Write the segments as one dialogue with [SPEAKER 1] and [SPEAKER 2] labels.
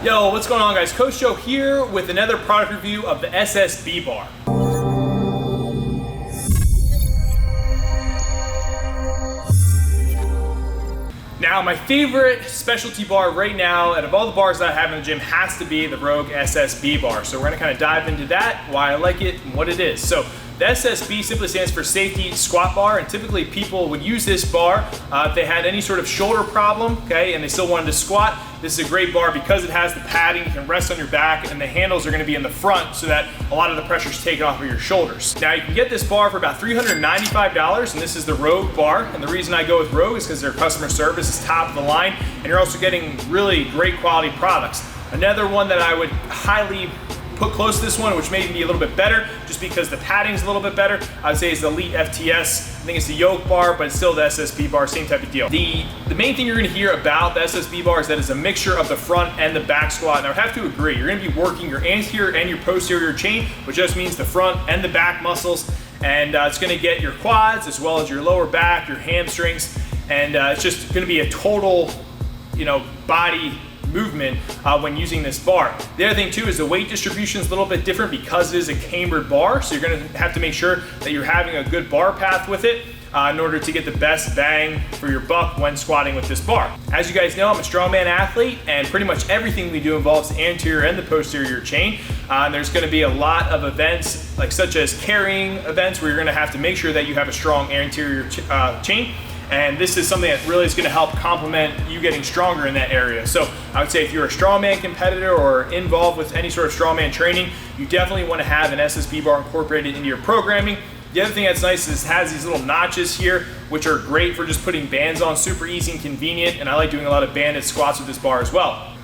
[SPEAKER 1] Yo, what's going on guys? Coach Joe here with another product review of the SSB bar. Now, my favorite specialty bar right now, out of all the bars that I have in the gym, has to be the Rogue SSB bar. So we're gonna kind of dive into that, why I like it and what it is. So the SSB simply stands for Safety Squat Bar, and typically people would use this bar if they had any sort of shoulder problem, okay, and they still wanted to squat. This is a great bar because it has the padding, you can rest on your back, and the handles are gonna be in the front so that a lot of the pressure is taken off of your shoulders. Now you can get this bar for about $395, and this is the Rogue bar, and the reason I go with Rogue is because their customer service is top of the line, and you're also getting really great quality products. Another one that I would highly put close to this one, which may even be a little bit better, just because the padding's a little bit better, I would say is the Elite FTS. I think it's the yoke bar, but it's still the SSB bar, same type of deal. The main thing you're gonna hear about the SSB bar is that it's a mixture of the front and the back squat, and I would have to agree. You're gonna be working your anterior and your posterior chain, which just means the front and the back muscles, and it's gonna get your quads as well as your lower back, your hamstrings, and it's just gonna be a total, body movement when using this bar. The other thing too is the weight distribution is a little bit different because it is a cambered bar, so you're going to have to make sure that you're having a good bar path with it in order to get the best bang for your buck when squatting with this bar. As you guys know, I'm a strongman athlete, and pretty much everything we do involves the anterior and the posterior chain. There's going to be a lot of events such as carrying events where you're going to have to make sure that you have a strong anterior chain. And this is something that really is going to help complement you getting stronger in that area. So I would say if you're a strongman competitor or involved with any sort of strongman training, you definitely want to have an SSB bar incorporated into your programming. The other thing that's nice is it has these little notches here, which are great for just putting bands on, super easy and convenient. And I like doing a lot of banded squats with this bar as well.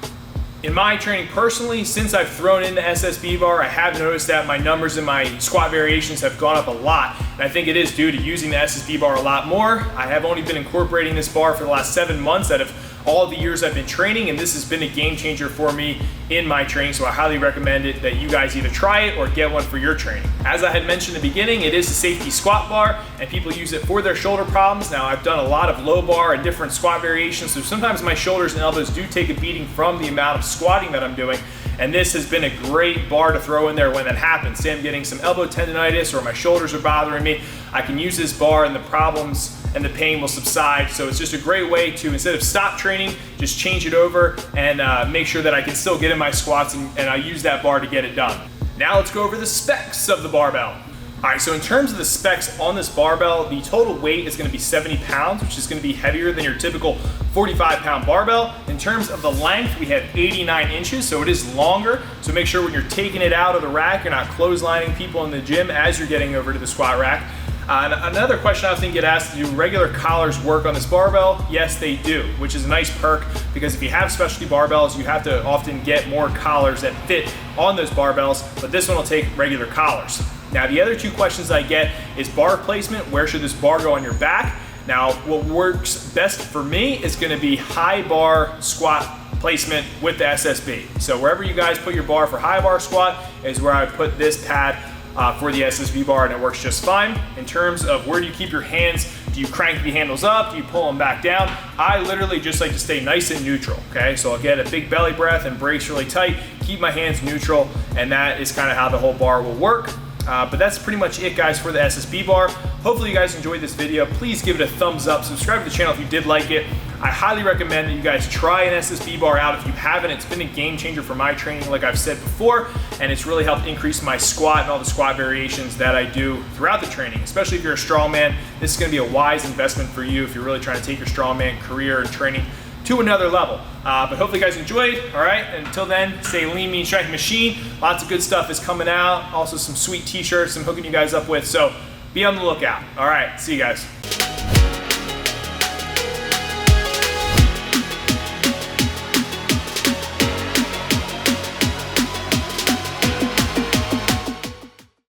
[SPEAKER 1] In my training personally, since I've thrown in the SSB bar, I have noticed that my numbers and my squat variations have gone up a lot. And I think it is due to using the SSB bar a lot more. I have only been incorporating this bar for the last 7 months out of all the years I've been training, and this has been a game changer for me in my training, so I highly recommend it that you guys either try it or get one for your training. As I had mentioned in the beginning, it is a safety squat bar, and people use it for their shoulder problems. Now, I've done a lot of low bar and different squat variations, so sometimes my shoulders and elbows do take a beating from the amount of squatting that I'm doing, and this has been a great bar to throw in there when that happens. Say I'm getting some elbow tendonitis or my shoulders are bothering me, I can use this bar and the problems and the pain will subside. So it's just a great way to, instead of stop training, just change it over and make sure that I can still get in my squats and I use that bar to get it done. Now let's go over the specs of the barbell. All right, so in terms of the specs on this barbell, the total weight is gonna be 70 pounds, which is gonna be heavier than your typical 45-pound barbell. In terms of the length, we have 89 inches, so it is longer. So make sure when you're taking it out of the rack, you're not clotheslining people in the gym as you're getting over to the squat rack. And another question I often get asked, do regular collars work on this barbell? Yes, they do, which is a nice perk because if you have specialty barbells, you have to often get more collars that fit on those barbells, but this one will take regular collars. Now, the other two questions I get is bar placement. Where should this bar go on your back? Now, what works best for me is gonna be high bar squat placement with the SSB. So wherever you guys put your bar for high bar squat is where I put this pad for the SSB bar, and it works just fine. In terms of where do you keep your hands, do you crank the handles up, do you pull them back down? I literally just like to stay nice and neutral, okay? So I'll get a big belly breath and brace really tight, keep my hands neutral, and that is kind of how the whole bar will work. But that's pretty much it, guys, for the SSB bar. Hopefully you guys enjoyed this video. Please give it a thumbs up, subscribe to the channel if you did like it. I highly recommend that you guys try an SSB bar out if you haven't. It's been a game changer for my training, like I've said before, and it's really helped increase my squat and all the squat variations that I do throughout the training. Especially if you're a strongman, this is gonna be a wise investment for you if you're really trying to take your strongman career and training to another level. But hopefully you guys enjoyed, all right? Until then, stay lean, mean, strength machine. Lots of good stuff is coming out. Also some sweet t-shirts I'm hooking you guys up with, so be on the lookout. All right, see you guys.